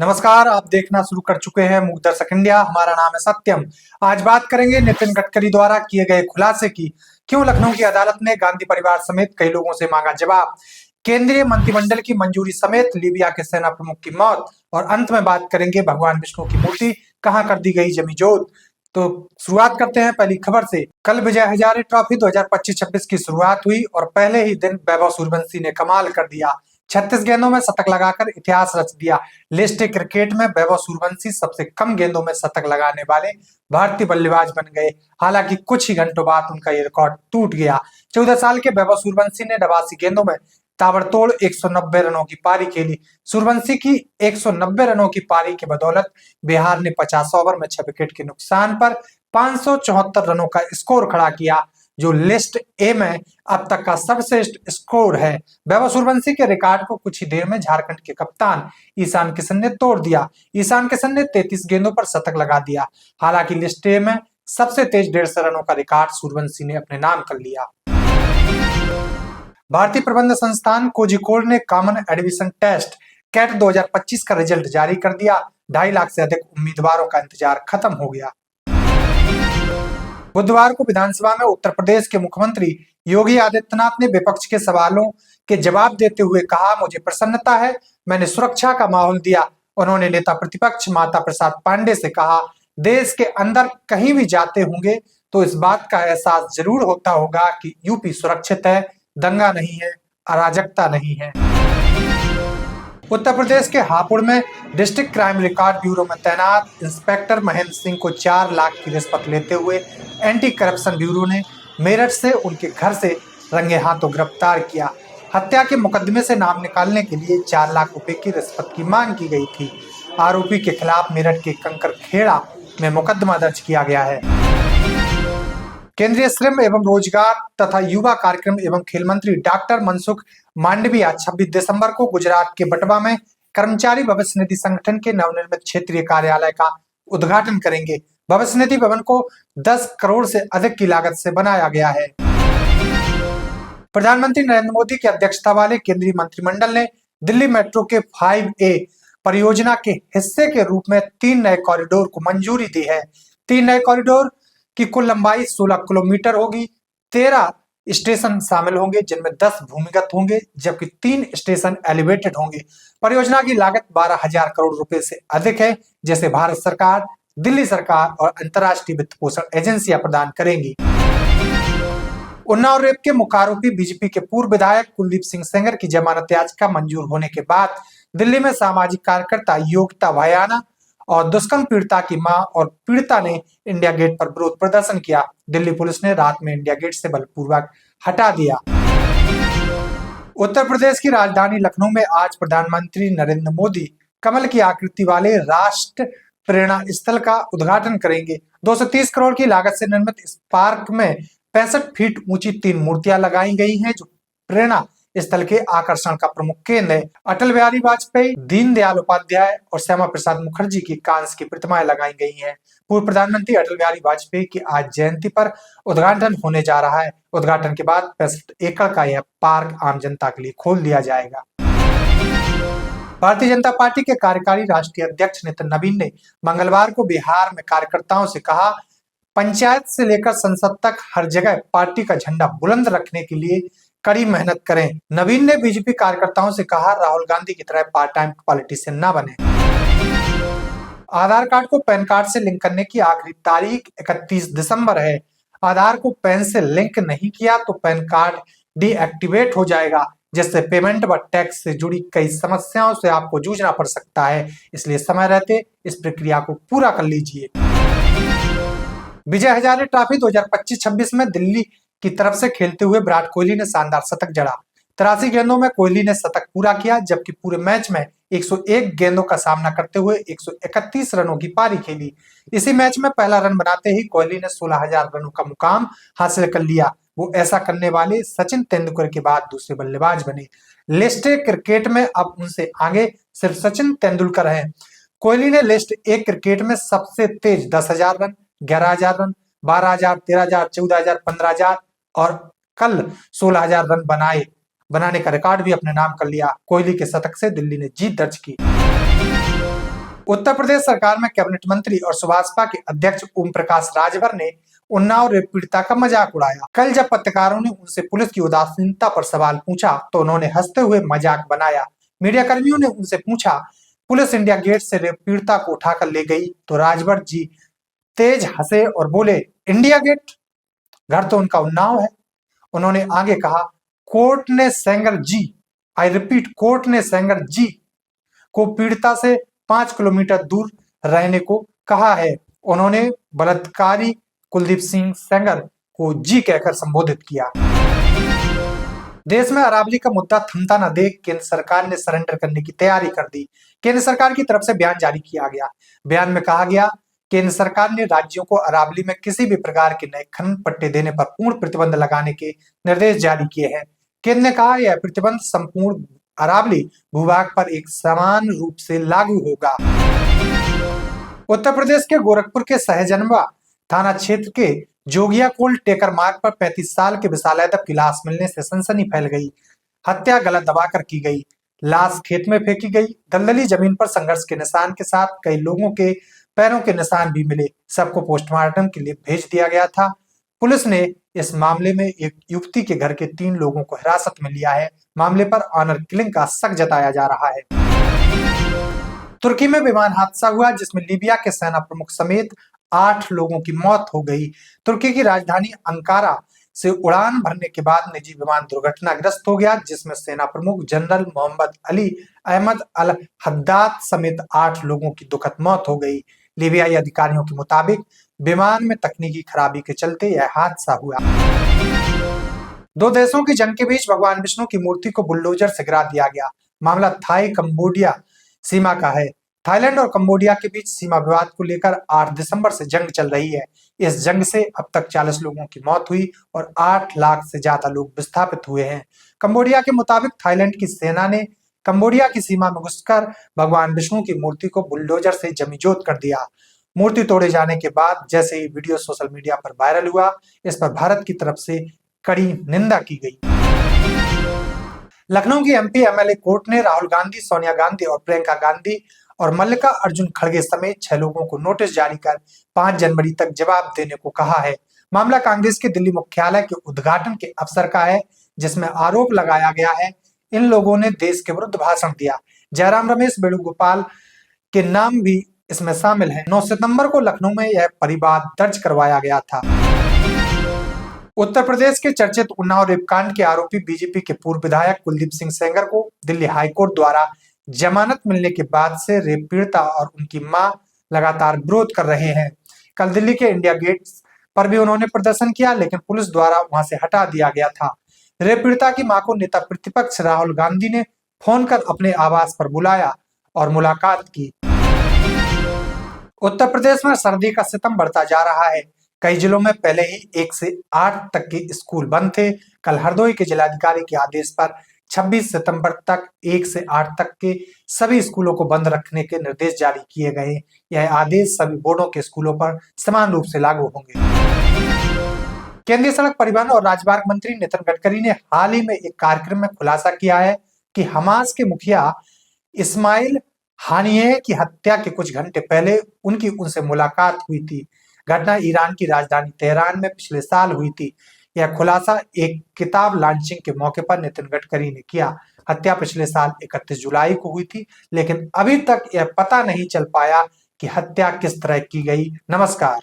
नमस्कार, आप देखना शुरू कर चुके हैं मूक दर्शक इंडिया। हमारा नाम है सत्यम। आज बात करेंगे नितिन गडकरी द्वारा किए गए खुलासे की। क्यों लखनऊ की अदालत ने गांधी परिवार समेत कई लोगों से मांगा जवाब। केंद्रीय मंत्रिमंडल की मंजूरी समेत लीबिया के सेना प्रमुख की मौत। और अंत में बात करेंगे भगवान विष्णु की मूर्ति कहां कर दी गई जमी जोत। तो शुरुआत करते हैं पहली खबर से। कल विजय हजारे ट्रॉफी 2025-26 की शुरुआत हुई और पहले ही दिन वैभव सूर्यवंशी ने कमाल कर दिया। 36 गेंदों में शतक लगाकर इतिहास रच दिया। लिस्ट क्रिकेट में वैभव सूर्यवंशी सबसे कम गेंदों में शतक लगाने वाले भारतीय बल्लेबाज बन गए। हालांकि कुछ ही घंटों बाद उनका ये रिकॉर्ड टूट गया। 14 साल के वैभव सूर्यवंशी ने 82 गेंदों में ताबड़तोड़ 190 रनों की पारी खेली। सूर्यवंशी की 190 रनों की पारी के बदौलत बिहार ने 50 ओवर में 6 विकेट के नुकसान पर 574 रनों का स्कोर खड़ा किया, जो लिस्ट ए में अब तक का सर्वश्रेष्ठ स्कोर है। वैभव सूर्यवंशी के रिकॉर्ड को कुछ ही देर में झारखंड के कप्तान ईशान किशन ने तोड़ दिया। ईशान किशन ने 33 गेंदों पर शतक लगा दिया। हालांकि लिस्ट ए में सबसे तेज 150 रनों का रिकॉर्ड सूर्यवंशी ने अपने नाम कर लिया। भारतीय प्रबंध संस्थान कोझिकोड ने कॉमन एडमिशन टेस्ट कैट 2025 का रिजल्ट जारी कर दिया। 2.5 लाख से अधिक उम्मीदवारों का इंतजार खत्म हो गया। बुधवार को विधानसभा में उत्तर प्रदेश के मुख्यमंत्री योगी आदित्यनाथ ने विपक्ष के सवालों के जवाब देते हुए कहा, मुझे प्रसन्नता है, मैंने सुरक्षा का माहौल दिया। उन्होंने नेता प्रतिपक्ष माता प्रसाद पांडे से कहा, देश के अंदर कहीं भी जाते होंगे तो इस बात का एहसास जरूर होता होगा कि यूपी सुरक्षित है, दंगा नहीं है, अराजकता नहीं है। उत्तर प्रदेश के हापुड़ में डिस्ट्रिक्ट क्राइम रिकॉर्ड ब्यूरो में तैनात इंस्पेक्टर महेंद्र सिंह को 4 लाख की रिश्वत लेते हुए एंटी करप्शन ब्यूरो ने मेरठ से उनके घर से रंगे हाथों गिरफ्तार किया। हत्या के मुकदमे से नाम निकालने के लिए 4 लाख रुपए की रिश्वत की मांग की गई थी। आरोपी के खिलाफ मेरठ के कंकर खेड़ा में मुकदमा दर्ज किया गया है। केंद्रीय श्रम एवं रोजगार तथा युवा कार्यक्रम एवं खेल मंत्री डॉक्टर मनसुख मांडविया 26 दिसंबर को गुजरात के बटवा में कर्मचारी भविष्य निधि संगठन के नवनिर्मित क्षेत्रीय कार्यालय का उद्घाटन करेंगे। भविष्य निधि भवन को 10 करोड़ से अधिक की लागत से बनाया गया है। प्रधानमंत्री नरेंद्र मोदी की अध्यक्षता वाले केंद्रीय मंत्रिमंडल ने दिल्ली मेट्रो के 5A परियोजना के हिस्से के रूप में 3 नए कॉरिडोर को मंजूरी दी है। 3 नए कॉरिडोर की कुल लंबाई 16 किलोमीटर होगी। 13 स्टेशन शामिल होंगे, जिनमें 10 भूमिगत होंगे जबकि 3 स्टेशन एलिवेटेड होंगे। परियोजना की लागत 12,000 करोड़ रुपए से अधिक है, जैसे भारत सरकार, दिल्ली सरकार और अंतर्राष्ट्रीय वित्त पोषण एजेंसियां प्रदान करेंगी। उन्नाव रेप के मुख्य आरोपी बीजेपी के पूर्व विधायक कुलदीप सिंह सेंगर की जमानत याचिका मंजूर होने के बाद दिल्ली में सामाजिक कार्यकर्ता योगिता भयाना और दुष्कर्म पीड़िता की मां और पीड़िता ने इंडिया गेट पर विरोध प्रदर्शन किया। दिल्ली पुलिस ने रात में इंडिया गेट से बलपूर्वक हटा दिया। उत्तर प्रदेश की राजधानी लखनऊ में आज प्रधानमंत्री नरेंद्र मोदी कमल की आकृति वाले राष्ट्र प्रेरणा स्थल का उद्घाटन करेंगे। 230 करोड़ की लागत से निर्मित इस पार्क में 65 फीट ऊंची 3 मूर्तियां लगाई गई हैं, जो प्रेरणा स्थल के आकर्षण का प्रमुख केंद्र है। अटल बिहारी वाजपेयी, दीनदयाल उपाध्याय और श्यामा प्रसाद मुखर्जी की कांस्य की प्रतिमाएं लगाई गई हैं। पूर्व प्रधानमंत्री अटल बिहारी वाजपेयी की आज जयंती पर उद्घाटन होने जा रहा है। उद्घाटन के बाद 65 एकड़ का यह पार्क आम जनता के लिए खोल दिया जाएगा। भारतीय जनता पार्टी के कार्यकारी राष्ट्रीय अध्यक्ष नितिन नवीन ने मंगलवार को बिहार में कार्यकर्ताओं से कहा, पंचायत से लेकर संसद तक हर जगह पार्टी का झंडा बुलंद रखने के लिए कड़ी मेहनत करें। नवीन ने बीजेपी कार्यकर्ताओं से कहा, राहुल गांधी की तरह पार्ट टाइम पॉलिटिशियन न बने। आधार कार्ड को पैन कार्ड से लिंक करने की आखिरी तारीख 31 दिसंबर है। आधार को पैन से लिंक नहीं किया तो पैन कार्ड डीएक्टिवेट हो जाएगा, जिससे पेमेंट व टैक्स से जुड़ी कई समस्याओं से आपको जूझना पड़ सकता है। इसलिए समय रहते इस प्रक्रिया को पूरा कर लीजिए। विजय हजारे ट्रॉफी 2025-26 में दिल्ली की तरफ से खेलते हुए विराट कोहली ने शानदार शतक जड़ा। 83 गेंदों में कोहली ने शतक पूरा किया, जबकि पूरे मैच में 101 गेंदों का सामना करते हुए 131 रनों की पारी खेली। इसी मैच में पहला रन बनाते ही कोहली ने 16,000 रनों का मुकाम हासिल कर लिया। वो ऐसा करने वाले सचिन तेंदुलकर के बाद दूसरे बल्लेबाज बने। लिस्ट ए क्रिकेट में अब उनसे आगे सिर्फ सचिन तेंदुलकर हैं। कोहली ने लिस्ट ए क्रिकेट में सबसे तेज 10,000 रन, 11,000 रन, 12,000, 13,000, 14,000, 15,000 और कल 16,000 रन बनाने का रिकॉर्ड भी अपने नाम कर लिया। कोहली के शतक से दिल्ली ने जीत दर्ज की। उत्तर प्रदेश सरकार में कैबिनेट मंत्री और सुभाषपा के अध्यक्ष ओम प्रकाश राजभर ने उन्नाव रेप पीड़िता का मजाक उड़ाया। कल जब पत्रकारों ने उनसे पुलिस की उदासीनता पर सवाल पूछा तो उन्होंने हंसते हुए मजाक बनाया। मीडिया कर्मियों ने उनसे पूछा, पुलिस इंडिया गेट से रेप पीड़िता को उठाकर ले गई, तो राजभर जी तेज हंसे और बोले, इंडिया गेट? घर तो उनका उन्नाव है। उन्होंने आगे कहा, कोर्ट ने सेंगर जी, आई रिपीट, कोर्ट ने सेंगर जी को पीड़िता से 5 किलोमीटर दूर रहने को कहा है। उन्होंने बलात्कारी कुलदीप सिंह सेंगर को जी कहकर संबोधित किया। देश में अरावली का मुद्दा थमता न देख केंद्र सरकार ने सरेंडर करने की तैयारी कर दी। केंद्र सरकार की तरफ से बयान जारी किया गया। बयान में कहा गया, केंद्र सरकार ने राज्यों को अरावली में किसी भी प्रकार के नए खनन पट्टे देने पर पूर्ण प्रतिबंध लगाने के निर्देश जारी किए हैं। केंद्र ने कहा, यह प्रतिबंध संपूर्ण अरावली भूभाग पर एक समान रूप से लागू होगा। उत्तर प्रदेश के गोरखपुर के सहजनवा थाना क्षेत्र के जोगिया कोल टेकर मार्ग पर 35 साल के विशाल यादव की लाश मिलने से सनसनी फैल गई। हत्या गला दबाकर की गई, लाश खेत में फेंकी गई। दलदली जमीन पर संघर्ष के निशान के साथ कई लोगों के पैरों के निशान भी मिले। सबको पोस्टमार्टम के लिए भेज दिया गया था। पुलिस ने इस मामले में एक युवती के घर के 3 लोगों को हिरासत में लिया है। मामले पर ऑनर किलिंग का शक जताया जा रहा है। तुर्की में विमान हादसा हुआ जिसमें लीबिया के सेना प्रमुख समेत 8 लोगों की मौत हो गई। तुर्की की राजधानी अंकारा से उड़ान भरने के बाद निजी विमान दुर्घटनाग्रस्त हो गया, जिसमें सेना प्रमुख जनरल मोहम्मद अली अहमद अल हद्दाद समेत 8 लोगों की दुखद मौत हो गई। लीबियाई अधिकारियों के मुताबिक विमान में तकनीकी खराबी के चलते यह हादसा हुआ। 2 देशों की जंग के बीच भगवान विष्णु की मूर्ति को बुलडोजर से गिरा दिया गया। मामला थाई कंबोडिया सीमा का है। थाईलैंड और कंबोडिया के बीच सीमा विवाद को लेकर 8 दिसंबर से जंग चल रही है। इस जंग से अब तक 40 लोगों की मौत हुई और 8 लाख से ज्यादा लोग विस्थापित हुए हैं। कंबोडिया के मुताबिक थाईलैंड की सेना ने कंबोडिया की सीमा में घुसकर भगवान विष्णु की मूर्ति को बुलडोजर से जमीजोत कर दिया। मूर्ति तोड़े जाने के बाद जैसे ही वीडियो सोशल मीडिया पर वायरल हुआ, इस पर भारत की तरफ से कड़ी निंदा की गई। लखनऊ की एमपी एमएलए कोर्ट ने राहुल गांधी, सोनिया गांधी और प्रियंका गांधी और मल्लिका अर्जुन खड़गे समेत 6 लोगों को नोटिस जारी कर 5 जनवरी तक जवाब देने को कहा है। मामला कांग्रेस के दिल्ली मुख्यालय के उद्घाटन के अवसर का है, जिसमें आरोप लगाया गया है इन लोगों ने देश के विरुद्ध भाषण दिया। जयराम रमेश, वेणुगोपाल के नाम भी इसमें शामिल हैं। 9 सितंबर को लखनऊ में यह परिवाद दर्ज करवाया गया था। उत्तर प्रदेश के चर्चित उन्नाव रेपकांड के आरोपी बीजेपी के पूर्व विधायक कुलदीप सिंह सेंगर को दिल्ली हाईकोर्ट द्वारा जमानत मिलने के बाद से रेप पीड़िता और उनकी मां लगातार विरोध कर रहे हैं। कल दिल्ली के इंडिया गेट पर भी उन्होंने प्रदर्शन किया, लेकिन पुलिस द्वारा वहां से हटा दिया गया था। रेप पीड़िता की मां को नेता प्रतिपक्ष राहुल गांधी ने फोन कर अपने आवास पर बुलाया और मुलाकात की। उत्तर प्रदेश में सर्दी का सितम बढ़ता जा रहा है। कई जिलों में पहले ही 1 से 8 तक के स्कूल बंद थे। कल हरदोई के जिलाधिकारी के आदेश पर 26 सितंबर तक 1 से 8 तक के सभी स्कूलों को बंद रखने के निर्देश जारी किए गए। यह आदेश सभी बोर्डों के स्कूलों पर समान रूप से लागू होंगे। केंद्रीय सड़क परिवहन और राजमार्ग मंत्री नितिन गडकरी ने हाल ही में एक कार्यक्रम में खुलासा किया है कि हमास के मुखिया इस्माइल हानिये की हत्या के कुछ घंटे पहले उनकी उनसे मुलाकात हुई थी। घटना ईरान की राजधानी तेहरान में पिछले साल हुई थी। यह खुलासा एक किताब लॉन्चिंग के मौके पर नितिन गडकरी ने किया। हत्या पिछले साल 31 जुलाई को हुई थी, लेकिन अभी तक यह पता नहीं चल पाया कि हत्या किस तरह की गई। नमस्कार।